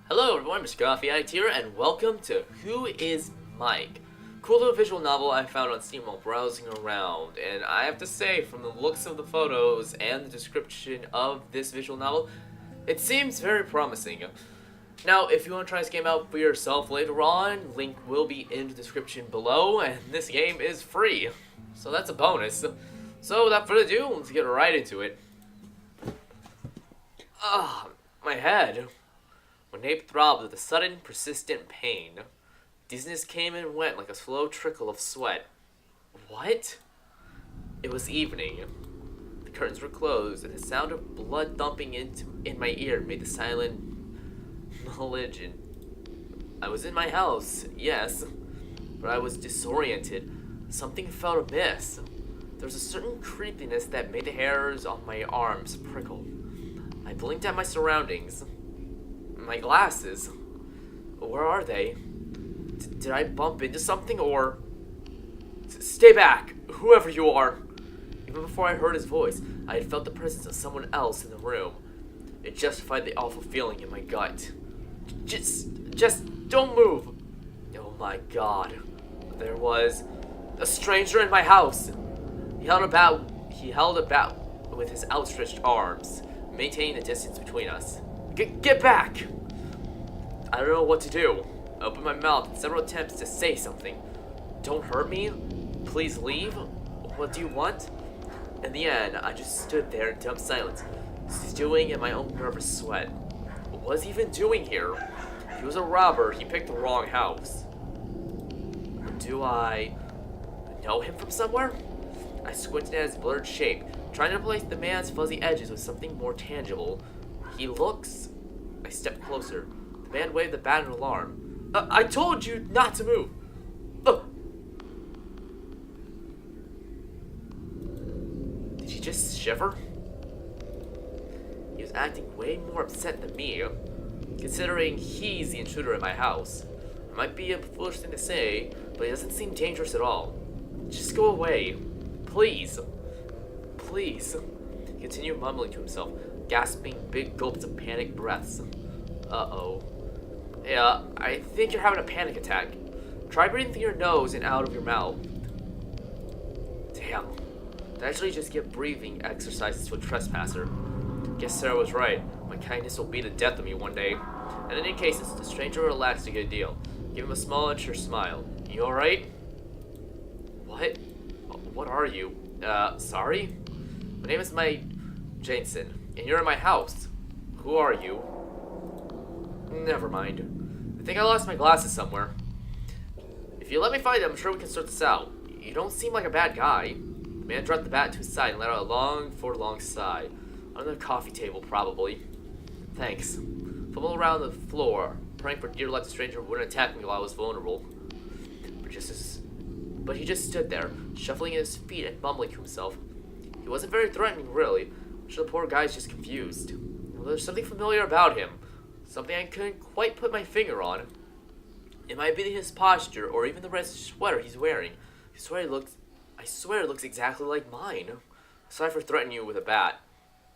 Hello everyone, MrCoffeeAD here, and welcome to Who is Mike? Cool little visual novel I found on Steam while browsing around, and I have to say, from the looks of the photos and the description of this visual novel, it seems very promising. Now, if you want to try this game out for yourself later on, link will be in the description below, and this game is free, so that's a bonus. So without further ado, let's get right into it. My head. My nape throbbed with a sudden, persistent pain. Dizziness came and went like a slow trickle of sweat. What? It was evening. The curtains were closed, and the sound of blood thumping in my ear made the silent malignant. I was in my house, yes, but I was disoriented. Something felt amiss. There was a certain creepiness that made the hairs on my arms prickle. I blinked at my surroundings. My glasses. Where are they? Did I bump into something or... Stay back, whoever you are. Even before I heard his voice, I had felt the presence of someone else in the room. It justified the awful feeling in my gut. Just don't move. Oh my god. There was a stranger in my house. He held about with his outstretched arms, maintaining the distance between us. Get back! I don't know what to do. I opened my mouth in several attempts to say something. Don't hurt me. Please leave. What do you want? In the end, I just stood there in dumb silence, stewing in my own nervous sweat. What was he even doing here? If he was a robber, he picked the wrong house. Do I know him from somewhere? I squinted at his blurred shape, trying to replace the man's fuzzy edges with something more tangible. He looks... I stepped closer. The man waved the bat in alarm. I told you not to move! Did he just shiver? He was acting way more upset than me, considering he's the intruder in my house. It might be a foolish thing to say, but he doesn't seem dangerous at all. Just go away. Please. Please. He continued mumbling to himself, gasping big gulps of panicked breaths. Uh-oh. Yeah, I think you're having a panic attack. Try breathing through your nose and out of your mouth. Damn. Did I actually just give breathing exercises to a trespasser? Guess Sarah was right. My kindness will beat the death of me one day. And in any cases, the stranger relaxed a good deal. Give him a small unsure smile. You alright? What? What are you? Sorry? My name is Mike Jameson, and you're in my house. Who are you? Never mind. I think I lost my glasses somewhere. If you let me find them, I'm sure we can sort this out. You don't seem like a bad guy. The man dropped the bat to his side and let out a long sigh. On the coffee table, probably. Thanks. Fumbled around the floor, praying for dear life the stranger wouldn't attack me while I was vulnerable. But he just stood there, shuffling his feet and mumbling to himself. He wasn't very threatening, really. I'm sure the poor guy's just confused. Well, there's something familiar about him. Something I couldn't quite put my finger on. It might be his posture, or even the red sweater he's wearing. I swear it looks exactly like mine. Sorry for threatening you with a bat.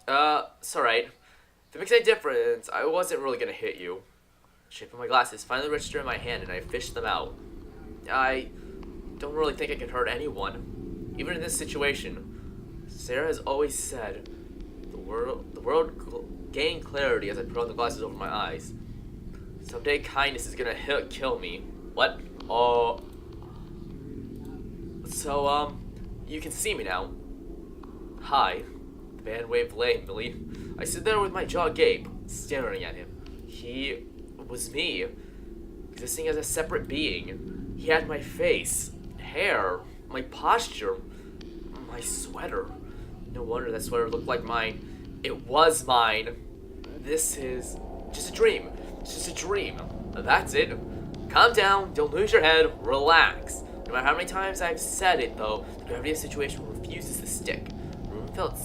It's alright. If it makes any difference, I wasn't really gonna hit you. The shape of my glasses finally registered in my hand, and I fished them out. I don't really think I can hurt anyone, even in this situation. Sarah has always said, the world gained clarity as I put on the glasses over my eyes. Someday kindness is gonna kill me. What? Oh. So, you can see me now. Hi. The man waved lamely. I stood there with my jaw agape, staring at him. He was me, existing as a separate being. He had my face, hair, my posture, my sweater. No wonder that sweater looked like mine. It was mine. This is just a dream. It's just a dream. That's it. Calm down. Don't lose your head. Relax. No matter how many times I've said it, though, the gravity of the situation refuses to stick. The room felt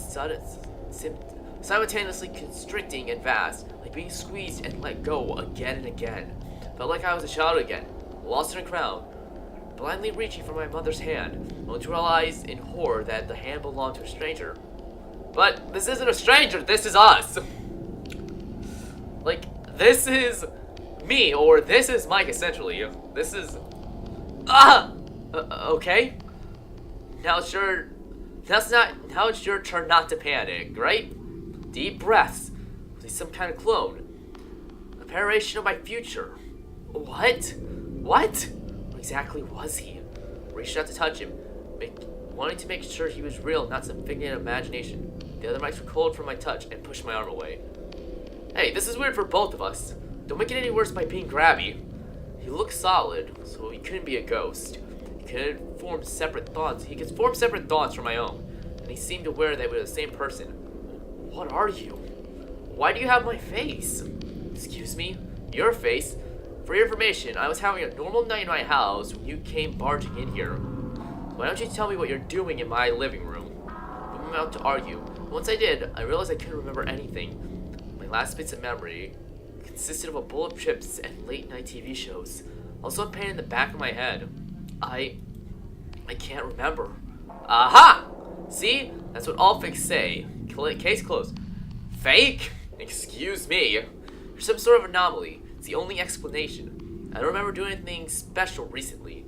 simultaneously constricting and vast, like being squeezed and let go again and again. Felt like I was a child again, lost in a crowd, blindly reaching for my mother's hand, only to realize in horror that the hand belonged to a stranger. But this isn't a stranger, this is us! Like, this is Me, or this is Mike, essentially. This is... Ah! Okay? Now it's your... Now it's your turn not to panic, right? Deep breaths. Was he some kind of clone? A paration of my future. What? What exactly was he? Reached out to touch him, wanting to make sure he was real, not some figment of imagination. The other mics were cold from my touch and pushed my arm away. Hey, this is weird for both of us. Don't make it any worse by being grabby. He looked solid, so he couldn't be a ghost. He could form separate thoughts. He could form separate thoughts from my own, and he seemed aware they were the same person. What are you? Why do you have my face? Excuse me? Your face? For your information, I was having a normal night in my house when you came barging in here. Why don't you tell me what you're doing in my living room? I'm about to argue. Once I did, I realized I couldn't remember anything. My last bits of memory consisted of a bowl of chips and late-night TV shows. Also a pain in the back of my head. I can't remember. Aha! See? That's what all fakes say. Case closed. Fake? Excuse me. You're some sort of anomaly. It's the only explanation. I don't remember doing anything special recently.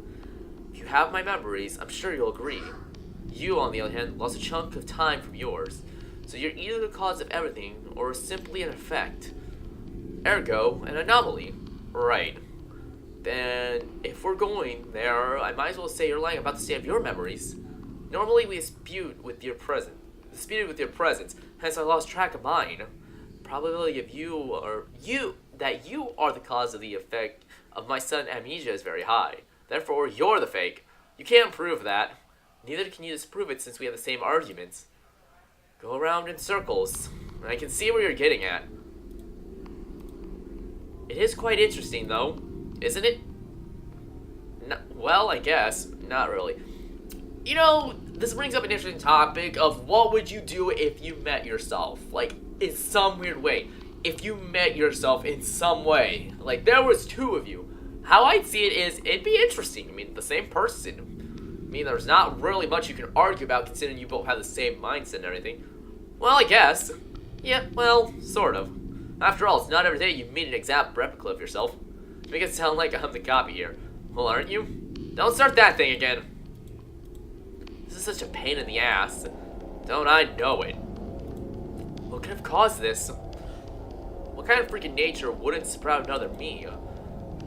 If you have my memories, I'm sure you'll agree. You, on the other hand, lost a chunk of time from yours. So you're either the cause of everything, or simply an effect. Ergo, an anomaly. Right. Then, if we're going there, I might as well say you're lying about the state of your memories. Normally we disputed with your presence, hence I lost track of mine. Probability of that you are the cause of the effect of my sudden amnesia is very high. Therefore, you're the fake. You can't prove that. Neither can you disprove it since we have the same arguments. Go around in circles. I can see where you're getting at. It is quite interesting, though, isn't it? Well, I guess. Not really. You know, this brings up an interesting topic of what would you do if you met yourself? Like, in some weird way. If you met yourself in some way. Like, there was two of you. How I'd see it is, it'd be interesting. I mean, the same person. I mean, there's not really much you can argue about considering you both have the same mindset and everything. Well, I guess. Yeah, well, sort of. After all, it's not every day you meet an exact replica of yourself. Make it sound like I'm the copy here. Well, aren't you? Don't start that thing again. This is such a pain in the ass. Don't I know it? What could have caused this? What kind of freaking nature wouldn't sprout another me?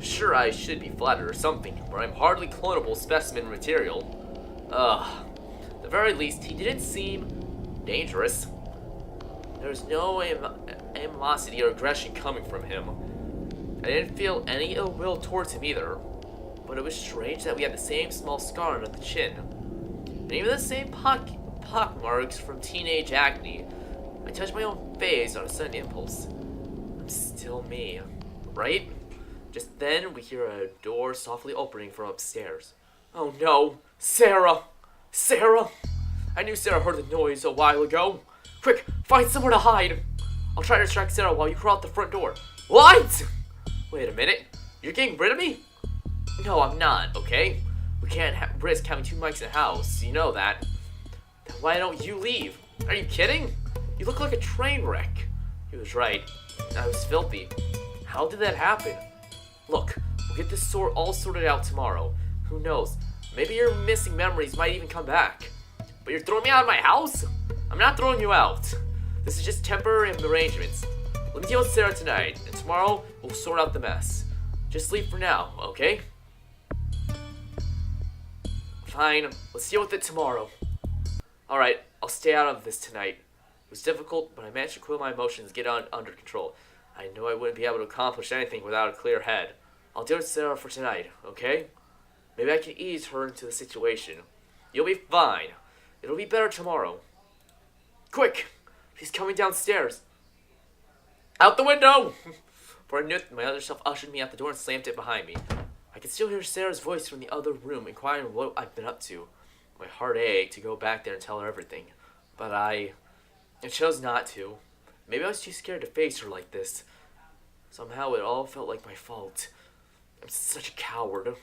Sure, I should be flattered or something, but I'm hardly clonable specimen material. At the very least, he didn't seem dangerous. There was no animosity or aggression coming from him. I didn't feel any ill will towards him either, but it was strange that we had the same small scar on the chin, and even the same pock marks from teenage acne. I touched my own face on a sudden impulse. I'm still me, right? Just then, we hear a door softly opening from upstairs. Oh no! Sarah! Sarah! I knew Sarah heard the noise a while ago. Quick, find somewhere to hide. I'll try to distract Sarah while you crawl out the front door. What? Wait a minute. You're getting rid of me? No, I'm not, okay? We can't risk having two mics in the house. You know that. Then why don't you leave? Are you kidding? You look like a train wreck. He was right. I was filthy. How did that happen? Look, we'll get this all sorted out tomorrow. Who knows? Maybe your missing memories might even come back. But you're throwing me out of my house? I'm not throwing you out. This is just temporary arrangements. Let me deal with Sarah tonight, and tomorrow we'll sort out the mess. Just leave for now, okay? Fine, let's deal with it tomorrow. Alright, I'll stay out of this tonight. It was difficult, but I managed to cool my emotions and get under control. I knew I wouldn't be able to accomplish anything without a clear head. I'll deal with Sarah for tonight, okay? Maybe I can ease her into the situation. You'll be fine. It'll be better tomorrow. Quick! She's coming downstairs. Out the window! For I knew my other self ushered me out the door and slammed it behind me. I could still hear Sarah's voice from the other room inquiring what I've been up to. My heart ached to go back there and tell her everything. But I chose not to. Maybe I was too scared to face her like this. Somehow it all felt like my fault. I'm such a coward.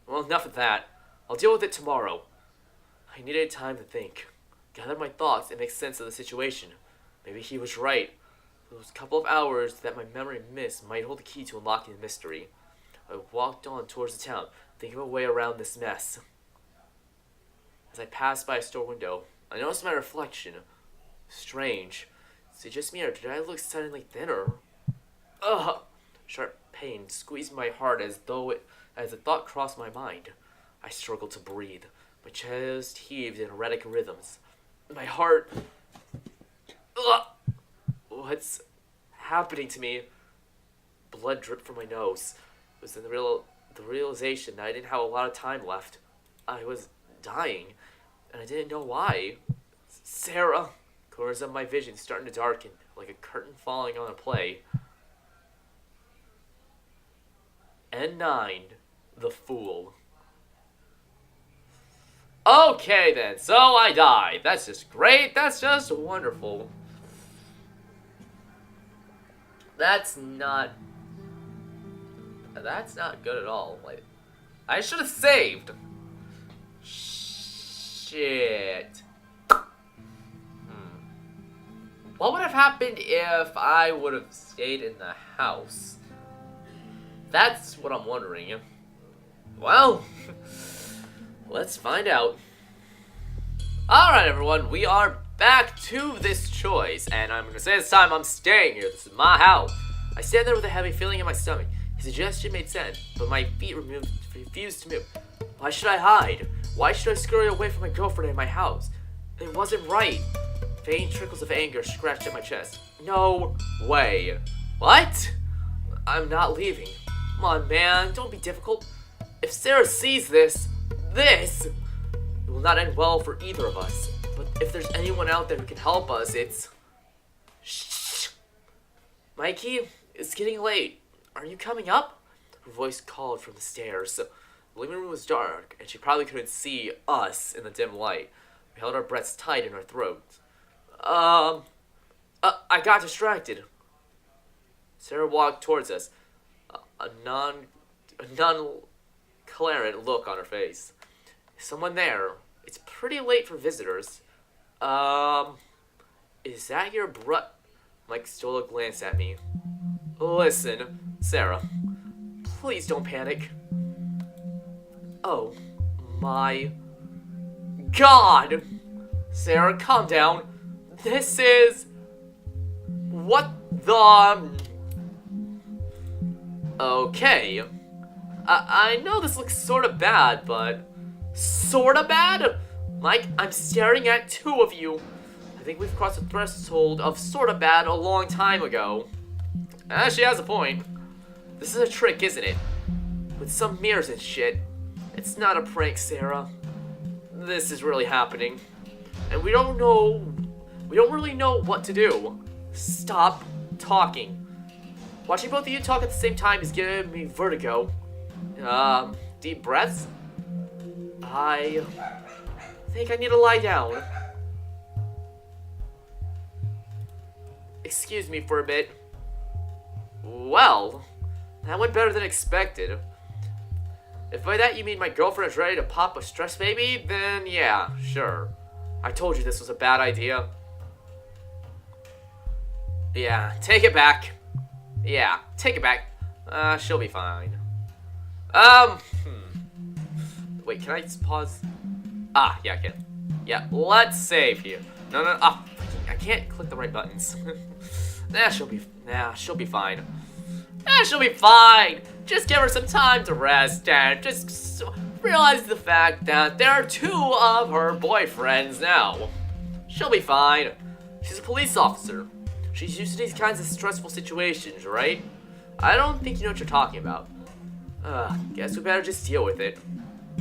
Well, enough of that. I'll deal with it tomorrow. I needed time to think. Gather my thoughts and make sense of the situation. Maybe he was right. Those couple of hours that my memory missed might hold the key to unlocking the mystery. I walked on towards the town, thinking of a way around this mess. As I passed by a store window, I noticed my reflection. Strange. Is it just me, or did I look suddenly thinner? Ugh! Sharp pain squeezed my heart as a thought crossed my mind. I struggled to breathe. My chest heaved in erratic rhythms. My heart... Ugh! What's happening to me? Blood dripped from my nose. It was the realization that I didn't have a lot of time left. I was dying, and I didn't know why. Sarah! Corners of my vision starting to darken, like a curtain falling on a play. N9, the Fool. Okay then, so I died. That's just great. That's just wonderful. That's not good at all. Like, I should have saved. Shit. What would have happened if I would have stayed in the house? That's what I'm wondering. Well, let's find out. Alright everyone, we are back to this choice, and I'm gonna say this time I'm staying here. This is my house. I stand there with a heavy feeling in my stomach. His suggestion made sense, but my feet refused to move. Why should I hide? Why should I scurry away from my girlfriend in my house? It wasn't right. Faint trickles of anger scratched at my chest. No way. What? I'm not leaving. Come on, man, don't be difficult. If Sarah sees this, it will not end well for either of us. But if there's anyone out there who can help us, it's... Shh. Mikey, it's getting late. Are you coming up? Her voice called from the stairs. The living room was dark, and she probably couldn't see us in the dim light. We held our breaths tight in our throats. I got distracted. Sarah walked towards us, a non-clarent look on her face. Is someone there? It's pretty late for visitors. Is that your Mike stole a glance at me. Listen, Sarah, please don't panic. Oh my God! Sarah, calm down. This is... What the... Okay. I know this looks sorta bad, but... Sorta bad? Mike, I'm staring at two of you. I think we've crossed the threshold of sorta bad a long time ago. She has a point. This is a trick, isn't it? With some mirrors and shit. It's not a prank, Sarah. This is really happening. And we don't really know what to do. Stop talking. Watching both of you talk at the same time is giving me vertigo. Deep breaths? I think I need to lie down. Excuse me for a bit. Well, that went better than expected. If by that you mean my girlfriend is ready to pop a stress baby, then yeah, sure. I told you this was a bad idea. Yeah, take it back. Yeah, take it back. She'll be fine. Wait, can I just pause? Yeah, I can. Yeah, let's save here. No, I can't click the right buttons. She'll be fine. She'll be fine. Just give her some time to rest and just realize the fact that there are two of her boyfriends now. She'll be fine. She's a police officer. She's used to these kinds of stressful situations, right? I don't think you know what you're talking about. Guess we better just deal with it.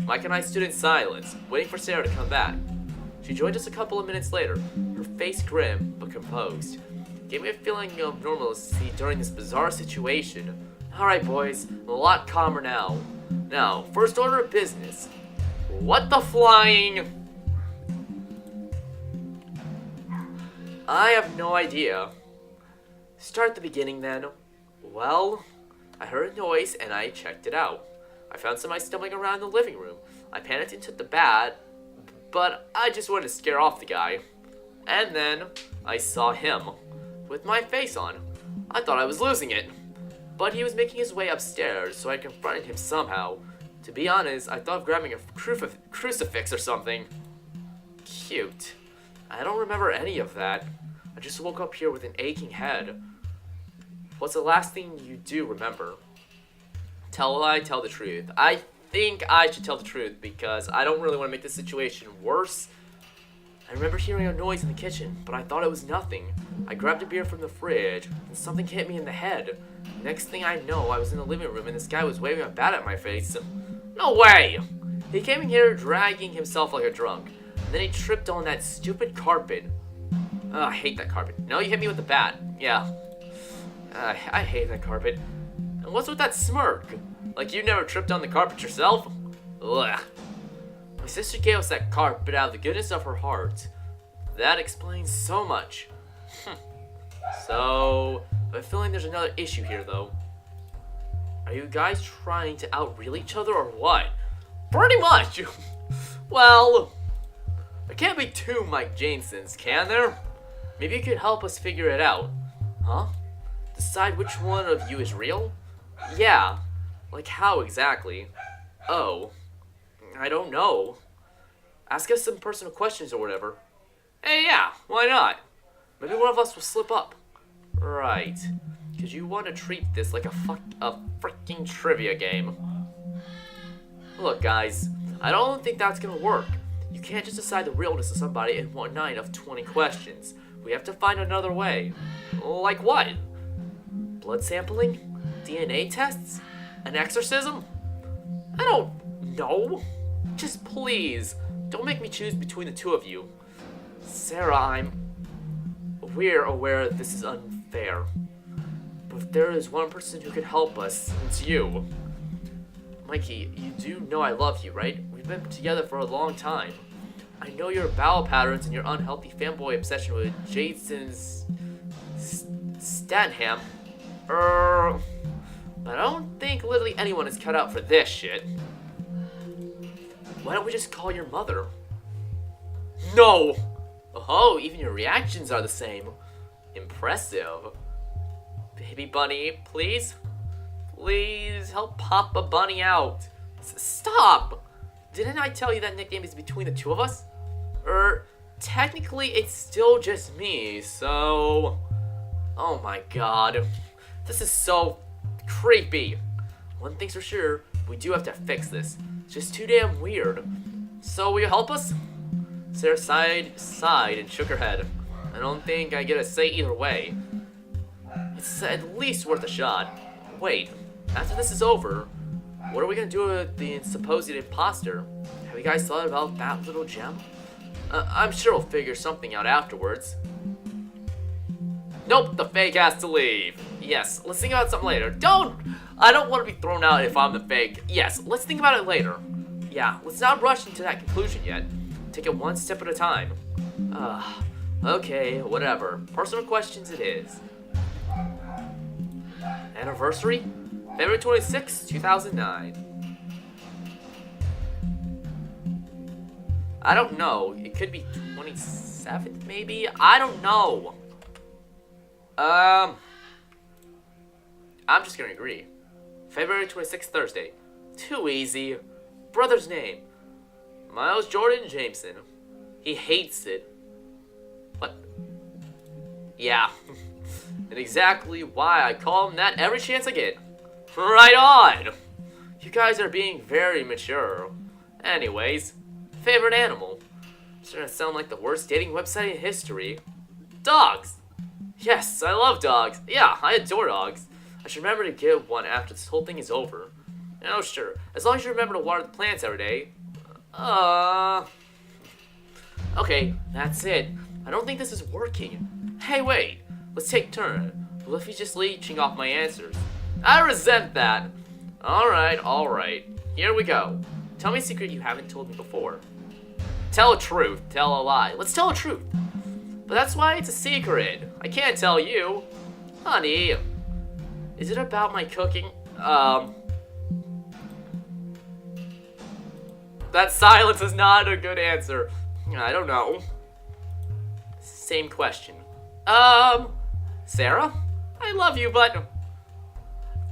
Mike and I stood in silence, waiting for Sarah to come back. She joined us a couple of minutes later, her face grim but composed. Gave me a feeling of normalcy during this bizarre situation. Alright boys, I'm a lot calmer now. Now, first order of business. What the flying... I have no idea. Start at the beginning then. Well, I heard a noise and I checked it out. I found somebody stumbling around in the living room. I panicked and took the bat, but I just wanted to scare off the guy. And then I saw him. with my face on. I thought I was losing it. But he was making his way upstairs, so I confronted him somehow. To be honest, I thought of grabbing a crucifix or something. Cute. I don't remember any of that. I just woke up here with an aching head. What's the last thing you do remember? Tell a lie, tell the truth. I think I should tell the truth because I don't really want to make this situation worse. I remember hearing a noise in the kitchen, but I thought it was nothing. I grabbed a beer from the fridge, and something hit me in the head. Next thing I know, I was in the living room and this guy was waving a bat at my face. No way! He came in here dragging himself like a drunk, and then he tripped on that stupid carpet. Ugh, I hate that carpet. No, you hit me with the bat. Yeah. I hate that carpet. And what's with that smirk? Like you never tripped on the carpet yourself? Ugh. My sister gave us that carpet out of the goodness of her heart. That explains so much. So, I'm feeling there's another issue here though. Are you guys trying to out-real each other or what? Pretty much! Well, there can't be two Mike Jamesons, can there? Maybe you could help us figure it out. Huh? Decide which one of you is real? Yeah. Like how exactly? Oh. I don't know. Ask us some personal questions or whatever. Hey, yeah, why not? Maybe one of us will slip up. Right. Because you want to treat this like a freaking trivia game. Look, guys, I don't think that's gonna work. You can't just decide the realness of somebody in one night of 20 questions. We have to find another way. Like what? Blood sampling? DNA tests? An exorcism? I don't know. Just please, don't make me choose between the two of you. Sarah, we're aware this is unfair. But if there is one person who could help us, it's you. Mikey, you do know I love you, right? We've been together for a long time. I know your bowel patterns and your unhealthy fanboy obsession with Jason's Stanham. But I don't think literally anyone is cut out for this shit. Why don't we just call your mother? No! Oh, even your reactions are the same. Impressive. Baby Bunny, please? Please help Papa Bunny out. Stop! Didn't I tell you that nickname is between the two of us? Technically it's still just me, so... Oh my god. This is so creepy. One thing's for sure, we do have to fix this. It's just too damn weird. So will you help us? Sarah sighed and shook her head. I don't think I get a say either way. It's at least worth a shot. Wait, after this is over, what are we gonna do with the supposed imposter? Have you guys thought about that little gem? I'm sure we'll figure something out afterwards. Nope, the fake has to leave. Yes, let's think about something later. I don't want to be thrown out if I'm the fake. Yes, let's think about it later. Yeah, let's not rush into that conclusion yet. Take it one step at a time. Okay, whatever. Personal questions it is. Anniversary? February 26, 2009. I don't know. It could be 27th, maybe? I don't know. I'm just gonna agree. February 26th, Thursday. Too easy. Brother's name. Miles Jordan Jameson. He hates it. What? Yeah. And exactly why I call him that every chance I get. Right on! You guys are being very mature. Anyways, favorite animal. It's gonna sound like the worst dating website in history. Dogs! Yes, I love dogs. Yeah, I adore dogs. I should remember to get one after this whole thing is over. Oh, sure. As long as you remember to water the plants every day. Okay, that's it. I don't think this is working. Hey, wait. Let's take turns. What if he's just leeching off my answers? I resent that. Alright. Here we go. Tell me a secret you haven't told me before. Tell a truth. Tell a lie. Let's tell a truth. But that's why it's a secret. I can't tell you. Honey. Is it about my cooking? That silence is not a good answer. I don't know. Same question. Sarah, I love you, but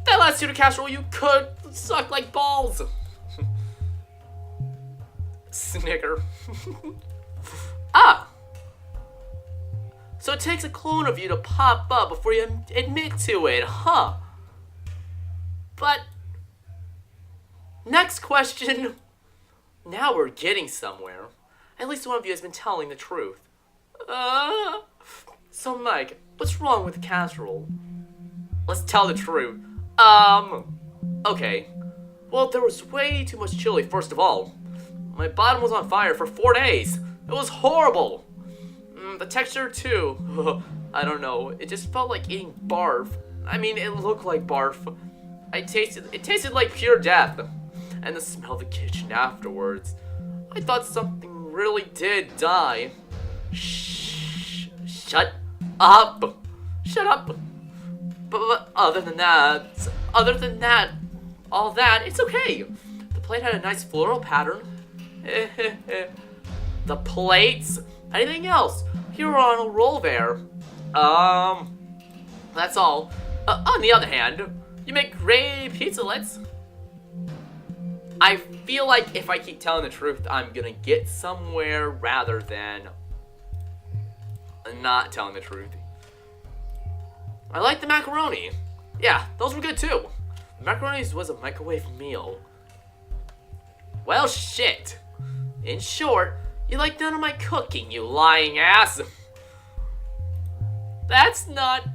that last tuna casserole you could suck like balls. Snicker. Ah! So it takes a clone of you to pop up before you admit to it, huh? But... next question. Now we're getting somewhere. At least one of you has been telling the truth. So Mike, what's wrong with the casserole? Let's tell the truth. Okay. Well, there was way too much chili, first of all. My bottom was on fire for 4 days. It was horrible. The texture, too. I don't know. It just felt like eating barf. I mean, it looked like barf. It tasted like pure death. And the smell of the kitchen afterwards. I thought something really did die. Shut up. Shut up. But other than that, all that, it's okay. The plate had a nice floral pattern. The plates? Anything else? You're on a roll there. That's all. On the other hand, you make great pizzalets. I feel like if I keep telling the truth, I'm gonna get somewhere rather than not telling the truth. I like the macaroni. Yeah, those were good too. The macaroni was a microwave meal. Well, shit. In short, you like none of my cooking, you lying ass. That's not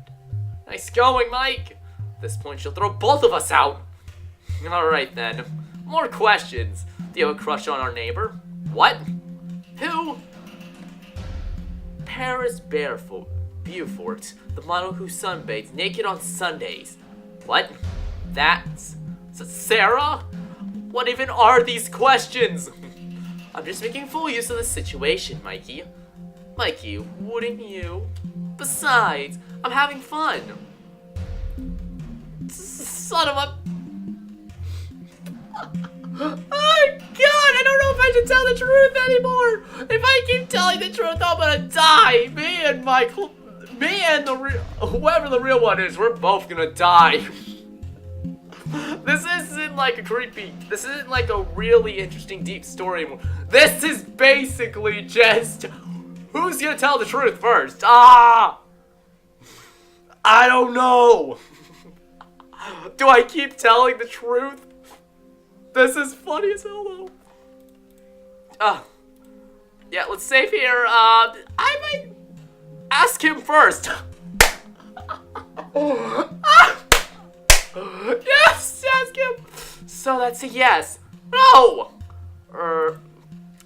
nice going, Mike. At this point, she'll throw both of us out. Alright then. More questions. Do you have a crush on our neighbor? What? Who? Paris Beaufort, the model who sunbathes naked on Sundays. What? That's Sarah? What even are these questions? I'm just making full use of the situation, Mikey. Mikey, wouldn't you? Besides, I'm having fun. Son of a... Oh God, I don't know if I should tell the truth anymore. If I keep telling the truth, I'm gonna die. Me and whoever the real one is, we're both gonna die. This isn't like this isn't like a really interesting deep story. This is basically just, who's gonna tell the truth first? I don't know. Do I keep telling the truth? This is funny as hell though. Yeah, let's save here. I might ask him first. Yes, ask him. So that's a yes. No.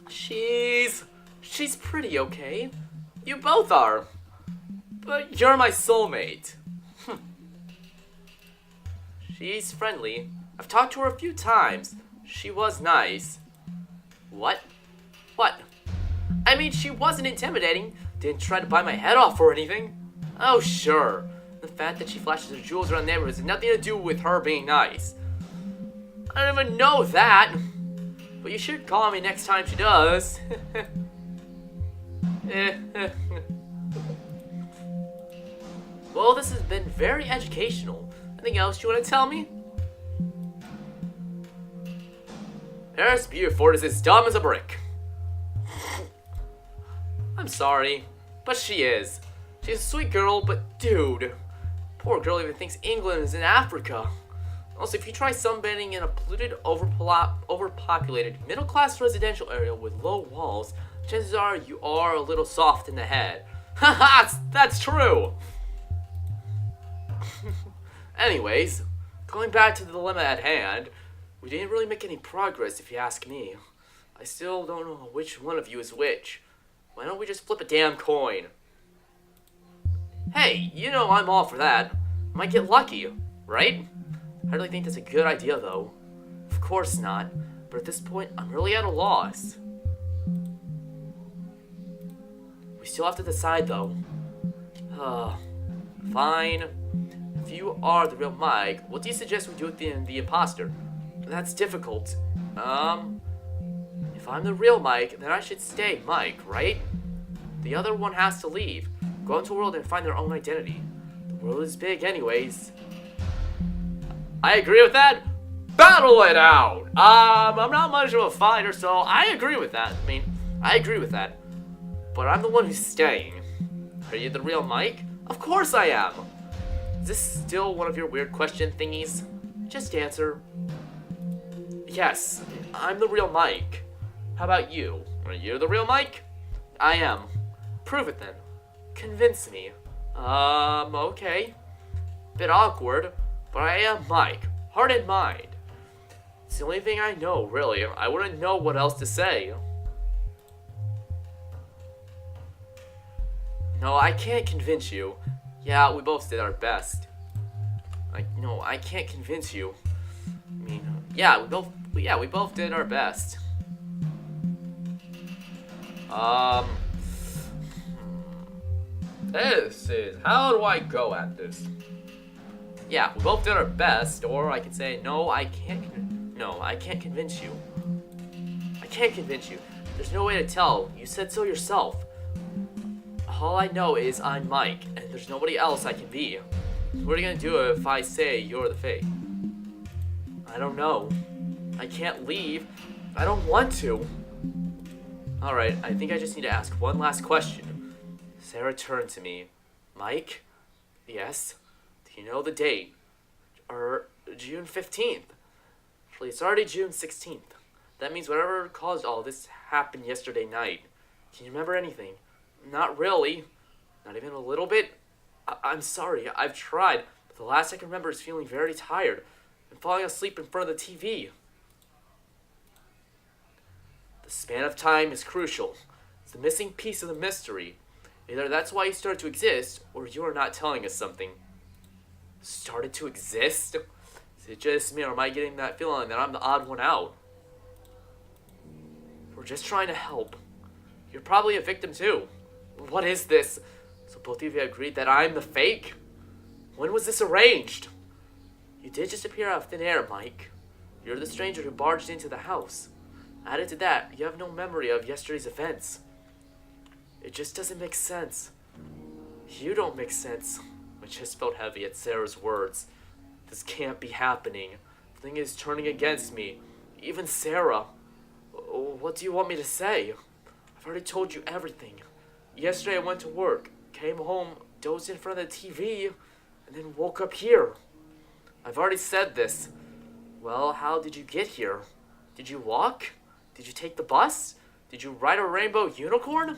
She's pretty okay. You both are. But you're my soulmate. She's friendly. I've talked to her a few times. She was nice. What? What? I mean, she wasn't intimidating. Didn't try to bite my head off or anything. Oh, sure. The fact that she flashes her jewels around neighborhoods has nothing to do with her being nice. I don't even know that. But you should call me next time she does. Well, this has been very educational. Anything else you want to tell me? Paris Beaufort is as dumb as a brick. I'm sorry, but she is. She's a sweet girl, but dude, poor girl even thinks England is in Africa. Also, if you try sunbathing in a polluted, overpopulated, middle-class residential area with low walls, chances are you are a little soft in the head. Haha, that's true! Anyways, going back to the dilemma at hand, we didn't really make any progress if you ask me. I still don't know which one of you is which. Why don't we just flip a damn coin? Hey, you know I'm all for that. Might get lucky, right? I really think that's a good idea though. Of course not, but at this point I'm really at a loss. We still have to decide though. Fine. If you are the real Mike, what do you suggest we do with the imposter? That's difficult. If I'm the real Mike, then I should stay Mike, right? The other one has to leave. Go into the world and find their own identity. The world is big anyways. I agree with that. Battle it out! I'm not much of a fighter, so I agree with that. I agree with that. But I'm the one who's staying. Are you the real Mike? Of course I am! Is this still one of your weird question thingies? Just answer. Yes, I'm the real Mike. How about you? Are you the real Mike? I am. Prove it then. Convince me. Okay. Bit awkward, but I am Mike. Heart and mind. It's the only thing I know, really. I wouldn't know what else to say. No, I can't convince you. Yeah, we both did our best. No, I can't convince you. Yeah, we both did our best. This is, how do I go at this? Yeah, we both did our best, or I could say, no, I can't convince you. I can't convince you. There's no way to tell. You said so yourself. All I know is I'm Mike, and there's nobody else I can be. What are you gonna do if I say you're the fake? I don't know. I can't leave. I don't want to. Alright, I think I just need to ask one last question. Sarah turned to me. Mike? Yes? Do you know the date? June 15th. Actually, it's already June 16th. That means whatever caused all this happened yesterday night. Can you remember anything? Not really. Not even a little bit? I'm sorry, I've tried, but the last I can remember is feeling very tired and falling asleep in front of the TV. The span of time is crucial. It's the missing piece of the mystery. Either that's why you started to exist, or you are not telling us something. Started to exist? Is it just me, or am I getting that feeling that I'm the odd one out? We're just trying to help. You're probably a victim too. What is this? So both of you agreed that I'm the fake? When was this arranged? You did just appear out of thin air, Mike. You're the stranger who barged into the house. Added to that, you have no memory of yesterday's events. It just doesn't make sense. You don't make sense. I just felt heavy at Sarah's words. This can't be happening. The thing is turning against me. Even Sarah. What do you want me to say? I've already told you everything. Yesterday I went to work, came home, dozed in front of the TV, and then woke up here. I've already said this. Well, how did you get here? Did you walk? Did you take the bus? Did you ride a rainbow unicorn?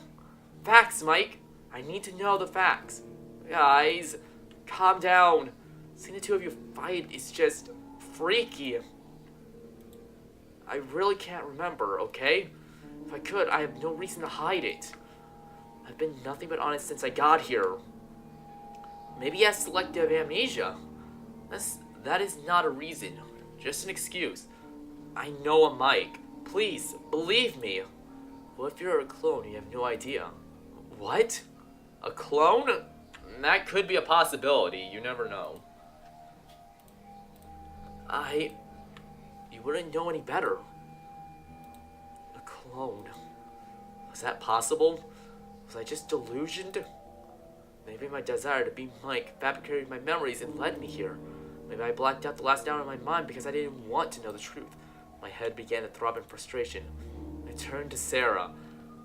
Facts, Mike. I need to know the facts. Guys, calm down. Seeing the two of you fight is just freaky. I really can't remember, okay? If I could, I have no reason to hide it. I've been nothing but honest since I got here. Maybe he has selective amnesia. That is not a reason. Just an excuse. I know I'm Mike. Please, believe me. What if you're a clone and you have no idea? What? A clone? That could be a possibility. You never know. You wouldn't know any better. A clone. Was that possible? Was I just delusioned? Maybe my desire to be Mike fabricated my memories and led me here. Maybe I blacked out the last hour of my mind because I didn't want to know the truth. My head began to throb in frustration. I turned to Sarah.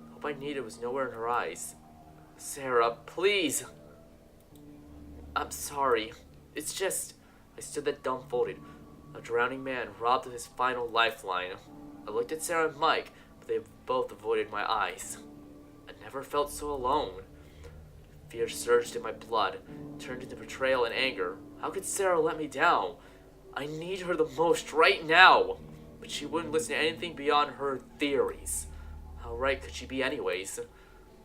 The hope I needed was nowhere in her eyes. Sarah, please. I'm sorry. It's just... I stood there dumbfolded. A drowning man robbed of his final lifeline. I looked at Sarah and Mike, but they both avoided my eyes. I never felt so alone. Fear surged in my blood, turned into betrayal and anger. How could Sarah let me down? I need her the most right now. But she wouldn't listen to anything beyond her theories. How right could she be anyways?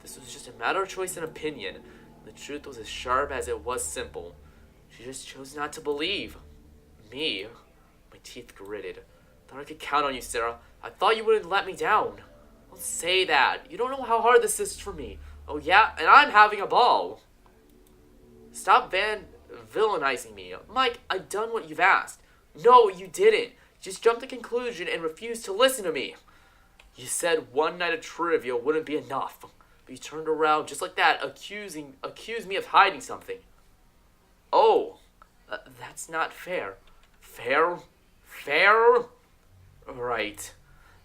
This was just a matter of choice and opinion. The truth was as sharp as it was simple. She just chose not to believe. Me? My teeth gritted. Thought I could count on you, Sarah. I thought you wouldn't let me down. Don't say that. You don't know how hard this is for me. Oh yeah, and I'm having a ball. Stop villainizing me. Mike, I've done what you've asked. No, you didn't. You just jumped to conclusion and refused to listen to me. You said one night of trivia wouldn't be enough. But you turned around just like that, accused me of hiding something. Oh, that's not fair. Fair? Fair? Right.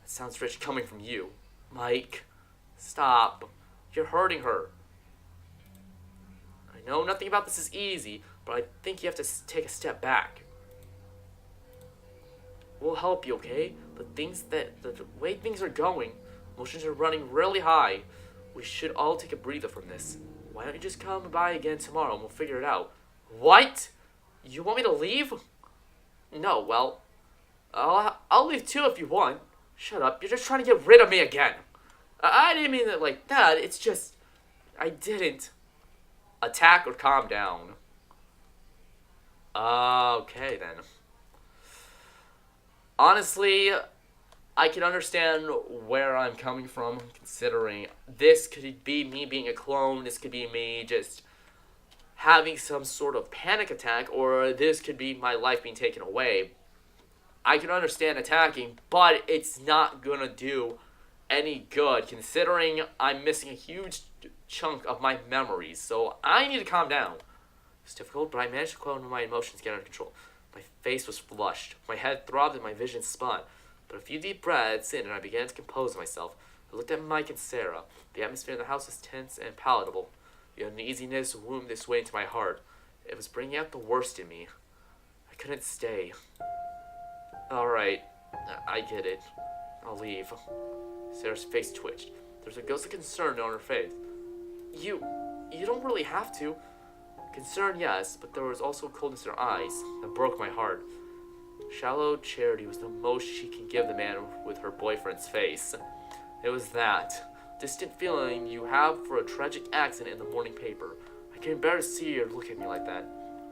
That sounds rich coming from you. Mike, stop. You're hurting her. I know nothing about this is easy, but I think you have to take a step back. We'll help you, okay? But the way things are going, emotions are running really high. We should all take a breather from this. Why don't you just come by again tomorrow and we'll figure it out? What? You want me to leave? No, well, I'll leave too if you want. Shut up, you're just trying to get rid of me again. I didn't mean it like that, it's just, I didn't. Attack or calm down. Okay then. Honestly, I can understand where I'm coming from, considering this could be me being a clone, this could be me just having some sort of panic attack, or this could be my life being taken away. I can understand attacking, but it's not gonna do any good, considering I'm missing a huge chunk of my memories, so I need to calm down. It's difficult, but I managed to calm my emotions, get under control. My face was flushed, my head throbbed, and my vision spun. But a few deep breaths in, and I began to compose myself. I looked at Mike and Sarah. The atmosphere in the house was tense and palatable. The uneasiness wound its way into my heart. It was bringing out the worst in me. I couldn't stay. Alright, I get it. I'll leave. Sarah's face twitched. There was a ghost of concern on her face. You don't really have to. Concern, yes, but there was also coldness in her eyes that broke my heart. Shallow charity was the most she can give the man with her boyfriend's face. It was that distant feeling you have for a tragic accident in the morning paper. I can bear to see her look at me like that.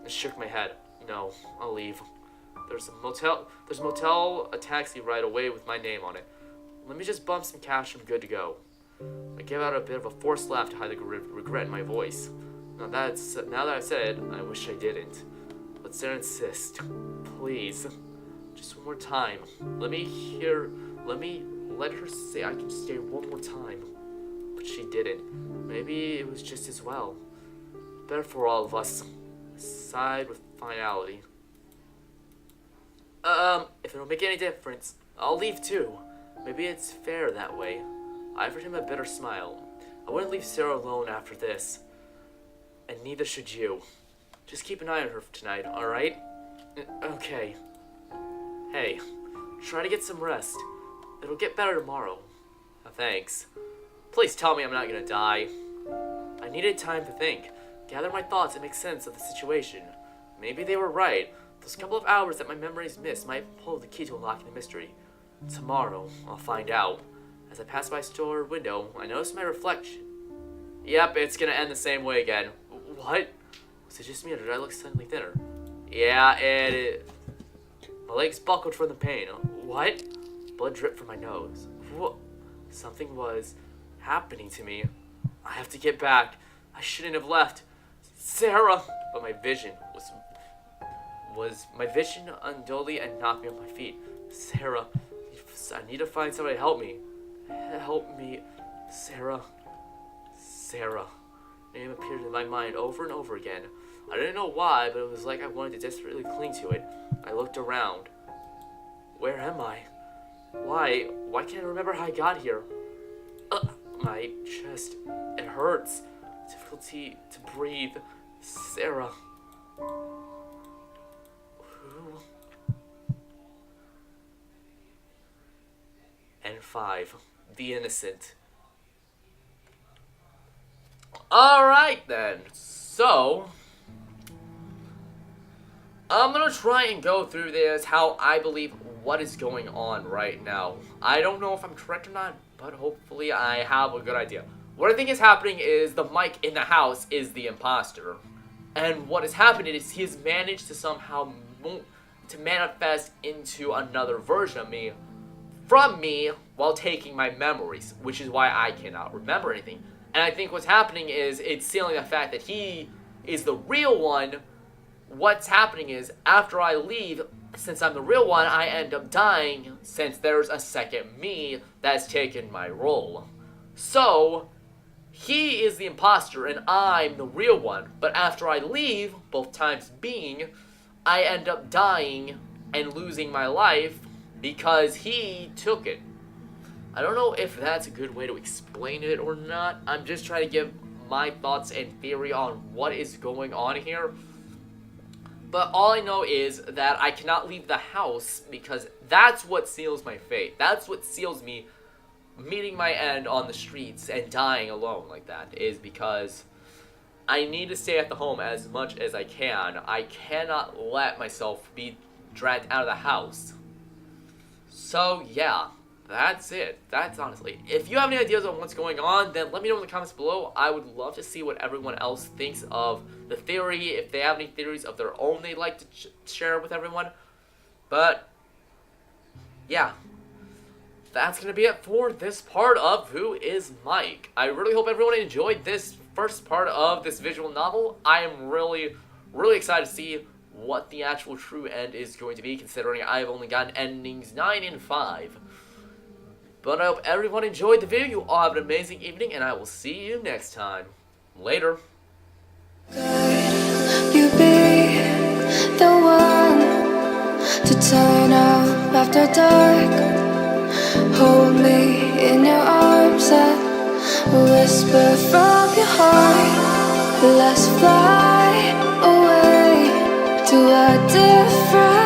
I shook my head. No, I'll leave. There's a motel, a taxi right away with my name on it. Let me just bump some cash and I'm good to go. I gave out a bit of a forced laugh to hide the regret in my voice. Now that I've said it, I wish I didn't. But Sarah insist. Please. Just one more time. Let her say I can stay one more time. But she didn't. Maybe it was just as well. Better for all of us. I sighed with finality. If it'll make any difference, I'll leave too. Maybe it's fair that way. I offered him a bitter smile. I wouldn't leave Sarah alone after this. And neither should you. Just keep an eye on her tonight, alright? Okay. Hey, try to get some rest. It'll get better tomorrow. Thanks. Please tell me I'm not gonna die. I needed time to think, gather my thoughts, and make sense of the situation. Maybe they were right. Those couple of hours that my memories missed might hold the key to unlocking the mystery. Tomorrow, I'll find out. As I passed by a store window, I noticed my reflection. Yep, it's gonna end the same way again. What? Was it just me or did I look suddenly thinner? Yeah, it... My legs buckled from the pain. What? Blood dripped from my nose. What? Something was happening to me. I have to get back. I shouldn't have left. Sarah! But my vision was my vision undully and knocked me off my feet. Sarah, I need to find somebody to help me. Help me, Sarah. Sarah. Name appeared in my mind over and over again. I didn't know why, but it was like I wanted to desperately cling to it. I looked around. Where am I? Why can't I remember how I got here? My chest, it hurts. Difficulty to breathe. Sarah. Who? And 5. The innocent. Alright then. So, I'm gonna try and go through this how I believe what is going on right now. I don't know if I'm correct or not, but hopefully I have a good idea. What I think is happening is the Mike in the house is the imposter. And what has happened is he has managed to somehow to manifest into another version of me from me while taking my memories, which is why I cannot remember anything. And I think what's happening is it's sealing the fact that he is the real one. What's happening is after I leave, since I'm the real one, I end up dying since there's a second me that's taken my role. So, he is the imposter and I'm the real one. But after I leave, both times being, I end up dying and losing my life because he took it. I don't know if that's a good way to explain it or not. I'm just trying to give my thoughts and theory on what is going on here. But all I know is that I cannot leave the house because that's what seals my fate. That's what seals me meeting my end on the streets and dying alone like that, is because I need to stay at the home as much as I can. I cannot let myself be dragged out of the house. So yeah, that's it. That's honestly. If you have any ideas on what's going on, then let me know in the comments below. I would love to see what everyone else thinks of the theory. If they have any theories of their own they'd like to share with everyone. But yeah, that's going to be it for this part of Who is Mike. I really hope everyone enjoyed this first part of this visual novel. I am really, really excited to see what the actual true end is going to be, considering I've only gotten endings 9 and 5. But I hope everyone enjoyed the video. You all have an amazing evening, and I will see you next time. Later. Could you be the one to turn up after dark? Hold me in your arms and whisper from your heart. Let's fly away to a different